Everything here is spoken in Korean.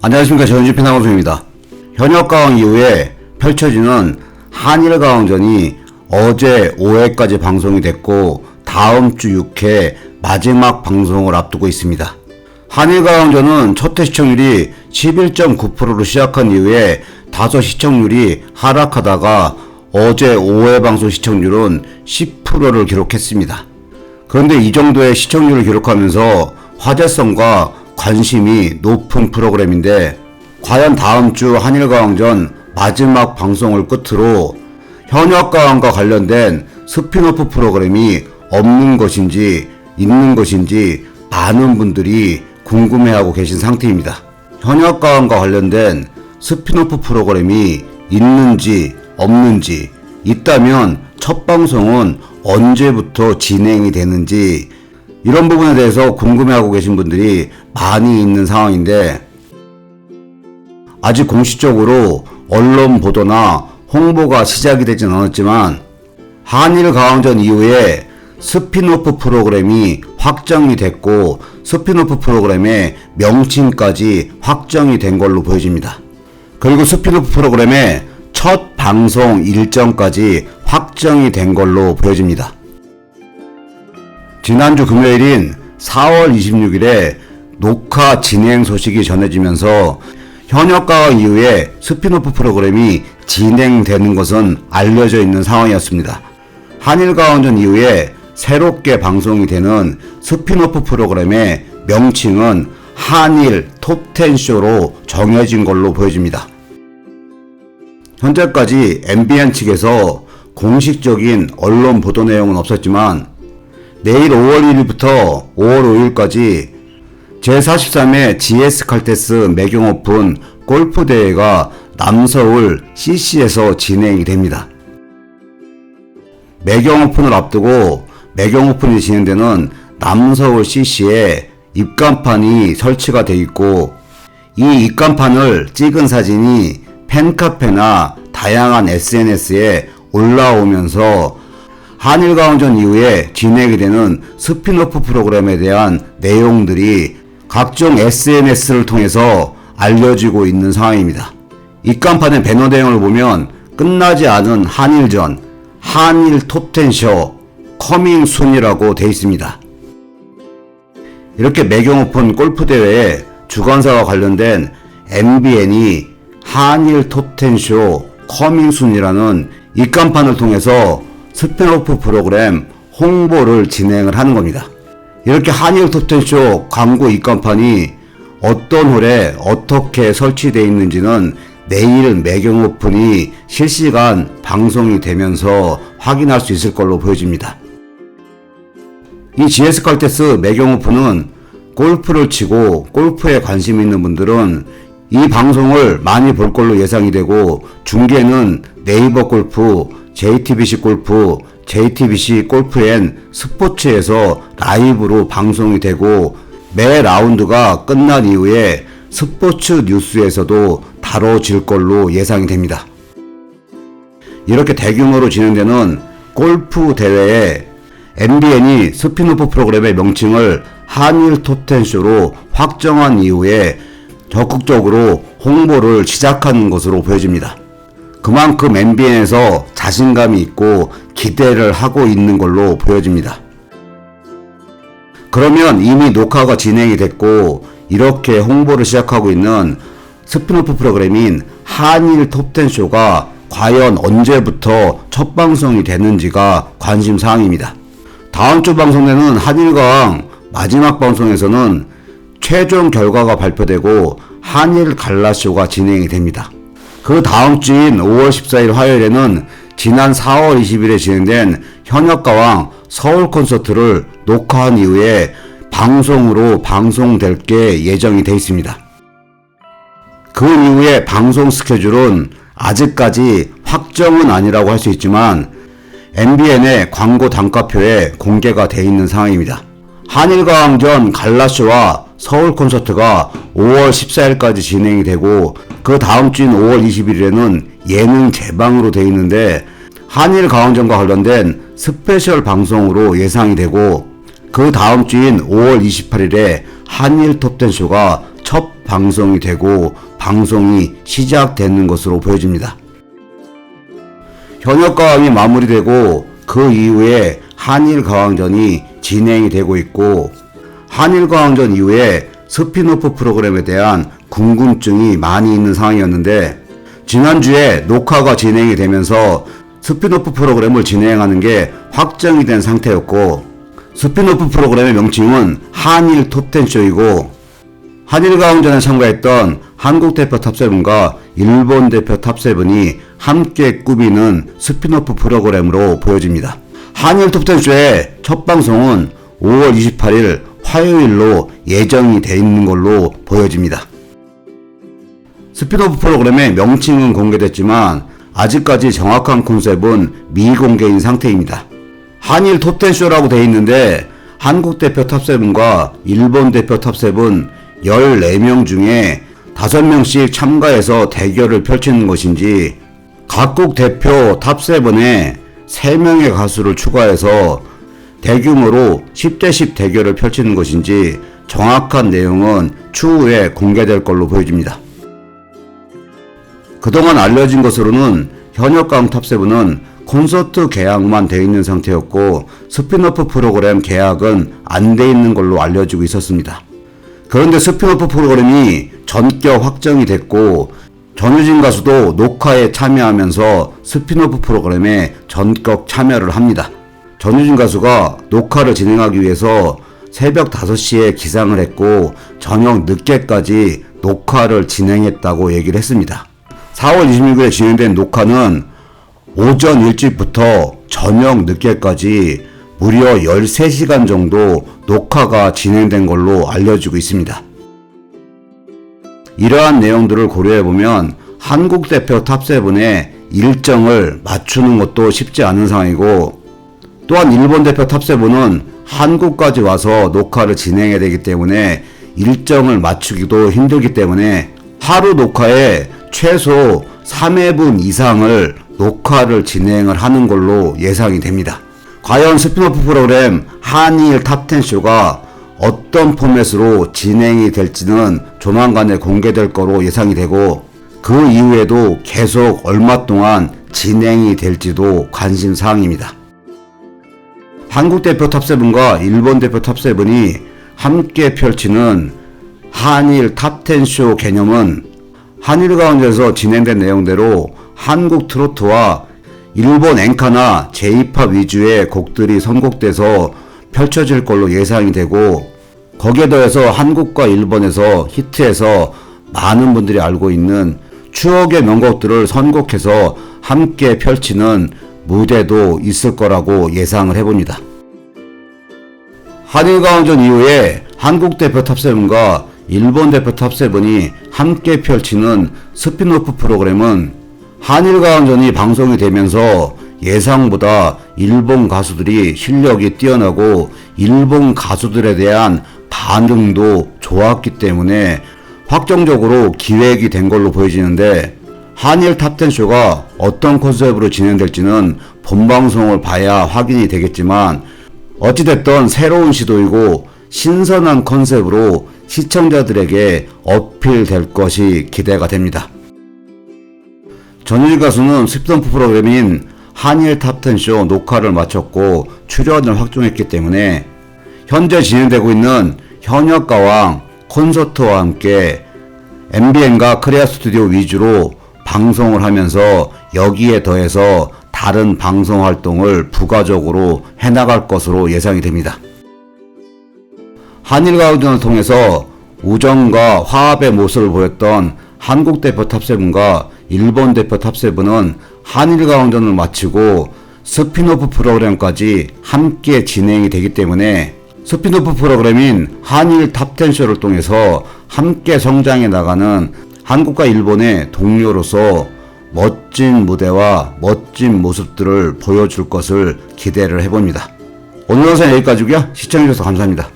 안녕하십니까. 전주 편향방송입니다. 현역가왕 이후에 펼쳐지는 한일가왕전이 어제 5회까지 방송이 됐고 다음 주 6회 마지막 방송을 앞두고 있습니다. 한일가왕전은 첫회 시청률이 11.9%로 시작한 이후에 다소 시청률이 하락하다가 어제 5회 방송 시청률은 10%를 기록했습니다. 그런데 이 정도의 시청률을 기록하면서 화제성과 관심이 높은 프로그램인데 과연 다음 주 한일가왕전 마지막 방송을 끝으로 현역가왕과 관련된 스피노프 프로그램이 없는 것인지 있는 것인지 많은 분들이 궁금해하고 계신 상태입니다. 현역가왕과 관련된 스피노프 프로그램이 있는지 없는지, 있다면 첫 방송은 언제부터 진행이 되는지 이런 부분에 대해서 궁금해하고 계신 분들이 많이 있는 상황인데 아직 공식적으로 언론 보도나 홍보가 시작이 되진 않았지만 한일가왕전 이후에 스피노프 프로그램이 확정이 됐고 스피노프 프로그램의 명칭까지 확정이 된 걸로 보여집니다. 그리고 스피노프 프로그램의 첫 방송 일정까지 확정이 된 걸로 보여집니다. 지난주 금요일인 4월 26일에 녹화 진행 소식이 전해지면서 현역가왕 이후에 스피노프 프로그램이 진행되는 것은 알려져 있는 상황이었습니다. 한일가왕전 이후에 새롭게 방송이 되는 스피노프 프로그램의 명칭은 한일 톱10쇼로 정해진 걸로 보여집니다. 현재까지 MBN 측에서 공식적인 언론 보도 내용은 없었지만 내일 5월 1일부터 5월 5일까지 제43회 GS칼테스 매경오픈 골프대회가 남서울 CC에서 진행이 됩니다. 매경오픈을 앞두고 매경오픈이 진행되는 남서울 CC에 입간판이 설치가 되어 있고 이 입간판을 찍은 사진이 팬카페나 다양한 SNS에 올라오면서 한일가왕전 이후에 진행이 되는 스피노프 프로그램에 대한 내용들이 각종 SNS를 통해서 알려지고 있는 상황입니다. 입간판의 배너 내용을 보면 끝나지 않은 한일전, 한일 톱10쇼, 커밍 순이라고 되어 있습니다. 이렇게 매경오픈 골프대회에 주관사와 관련된 MBN이 한일 톱10쇼 커밍 순이라는 입간판을 통해서 스피노프 프로그램 홍보를 진행을 하는 겁니다. 이렇게 한일 톱10쇼 광고 입간판이 어떤 홀에 어떻게 설치되어 있는지는 내일 매경오픈이 실시간 방송이 되면서 확인할 수 있을 걸로 보여집니다. 이 GS칼테스 매경오픈은 골프를 치고 골프에 관심 있는 분들은 이 방송을 많이 볼 걸로 예상이 되고 중계는 네이버 골프, JTBC 골프, JTBC 골프앤 스포츠에서 라이브로 방송이 되고 매 라운드가 끝난 이후에 스포츠 뉴스에서도 다뤄질 걸로 예상이 됩니다. 이렇게 대규모로 진행되는 골프 대회에 MBN이 스피노프 프로그램의 명칭을 한일 톱10쇼로 확정한 이후에 적극적으로 홍보를 시작하는 것으로 보여집니다. 그만큼 MBN에서 자신감이 있고 기대를 하고 있는 걸로 보여집니다. 그러면 이미 녹화가 진행이 됐고 이렇게 홍보를 시작하고 있는 스피노프 프로그램인 한일 톱10쇼가 과연 언제부터 첫 방송이 되는지가 관심사항입니다. 다음 주 방송되는 한일가왕 마지막 방송에서는 최종 결과가 발표되고 한일 갈라쇼가 진행이 됩니다. 그 다음 주인 5월 14일 화요일에는 지난 4월 20일에 진행된 현역가왕 서울 콘서트를 녹화한 이후에 방송으로 방송될 게 예정이 되어 있습니다. 그 이후에 방송 스케줄은 아직까지 확정은 아니라고 할 수 있지만 MBN의 광고 단가표에 공개가 되어 있는 상황입니다. 한일가왕전 갈라쇼와 서울 콘서트가 5월 14일까지 진행이 되고 그 다음 주인 5월 20일에는 예능 재방으로 되어 있는데 한일가왕전과 관련된 스페셜 방송으로 예상이 되고 그 다음 주인 5월 28일에 한일 톱10쇼가 첫 방송이 되고 방송이 시작되는 것으로 보여집니다. 현역가왕이 마무리되고 그 이후에 한일가왕전이 진행이 되고 있고, 한일가왕전 이후에 스피노프 프로그램에 대한 궁금증이 많이 있는 상황이었는데, 지난주에 녹화가 진행이 되면서 스피노프 프로그램을 진행하는 게 확정이 된 상태였고, 스피노프 프로그램의 명칭은 한일 톱10쇼이고, 한일가왕전에 참가했던 한국 대표 탑7과 일본 대표 탑7이 함께 꾸미는 스피노프 프로그램으로 보여집니다. 한일 톱10쇼의 첫 방송은 5월 28일 화요일로 예정이 돼 있는 걸로 보여집니다. 스피노프 프로그램의 명칭은 공개됐지만 아직까지 정확한 컨셉은 미공개인 상태입니다. 한일 톱10쇼라고 돼 있는데 한국 대표 탑7과 일본 대표 탑7 14명 중에 5명씩 참가해서 대결을 펼치는 것인지, 각국 대표 탑7에 3명의 가수를 추가해서 대규모로 10대10 대결을 펼치는 것인지 정확한 내용은 추후에 공개될 걸로 보여집니다. 그동안 알려진 것으로는 현역가왕 탑7은 콘서트 계약만 돼 있는 상태였고, 스피노프 프로그램 계약은 안 돼 있는 걸로 알려지고 있었습니다. 그런데 스피노프 프로그램이 전격 확정이 됐고, 전유진 가수도 녹화에 참여하면서 스피노프 프로그램에 전격 참여를 합니다. 전유진 가수가 녹화를 진행하기 위해서 새벽 5시에 기상을 했고 저녁 늦게까지 녹화를 진행했다고 얘기를 했습니다. 4월 26일에 진행된 녹화는 오전 일찍부터 저녁 늦게까지 무려 13시간 정도 녹화가 진행된 걸로 알려지고 있습니다. 이러한 내용들을 고려해보면 한국 대표 탑7의 일정을 맞추는 것도 쉽지 않은 상황이고, 또한 일본 대표 탑7은 한국까지 와서 녹화를 진행해야 되기 때문에 일정을 맞추기도 힘들기 때문에 하루 녹화에 최소 3회분 이상을 녹화를 진행을 하는 걸로 예상이 됩니다. 과연 스피노프 프로그램 한일 탑10쇼가 어떤 포맷으로 진행이 될지는 조만간에 공개될 거로 예상이 되고, 그 이후에도 계속 얼마 동안 진행이 될지도 관심사항입니다. 한국 대표 탑7과 일본 대표 탑7이 함께 펼치는 한일 탑10쇼 개념은 한일가왕전에서 진행된 내용대로 한국 트로트와 일본 엔카나 J-POP 위주의 곡들이 선곡돼서 펼쳐질 걸로 예상이 되고, 거기에 더해서 한국과 일본에서 히트해서 많은 분들이 알고 있는 추억의 명곡들을 선곡해서 함께 펼치는 무대도 있을 거라고 예상을 해봅니다. 한일가왕전 이후에 한국 대표 탑7과 일본 대표 탑7이 함께 펼치는 스피노프 프로그램은 한일가왕전이 방송이 되면서 예상보다 일본 가수들이 실력이 뛰어나고 일본 가수들에 대한 반응도 좋았기 때문에 확정적으로 기획이 된 걸로 보여지는데, 한일 탑10쇼가 어떤 컨셉으로 진행될지는 본방송을 봐야 확인이 되겠지만, 어찌됐든 새로운 시도이고 신선한 컨셉으로 시청자들에게 어필될 것이 기대가 됩니다. 전유진 가수는 스피노프 프로그램인 한일 탑10쇼 녹화를 마쳤고 출연을 확정했기 때문에 현재 진행되고 있는 현역가왕 콘서트와 함께 MBN과 코리아 스튜디오 위주로 방송을 하면서 여기에 더해서 다른 방송 활동을 부가적으로 해나갈 것으로 예상이 됩니다. 한일가왕전을 통해서 우정과 화합의 모습을 보였던 한국 대표 탑7과 일본 대표 탑7은 한일가왕전을 마치고 스피노프 프로그램까지 함께 진행이 되기 때문에 스피노프 프로그램인 한일 탑10쇼를 통해서 함께 성장해 나가는 한국과 일본의 동료로서 멋진 무대와 멋진 모습들을 보여줄 것을 기대를 해봅니다. 오늘 영상 여기까지고요. 시청해주셔서 감사합니다.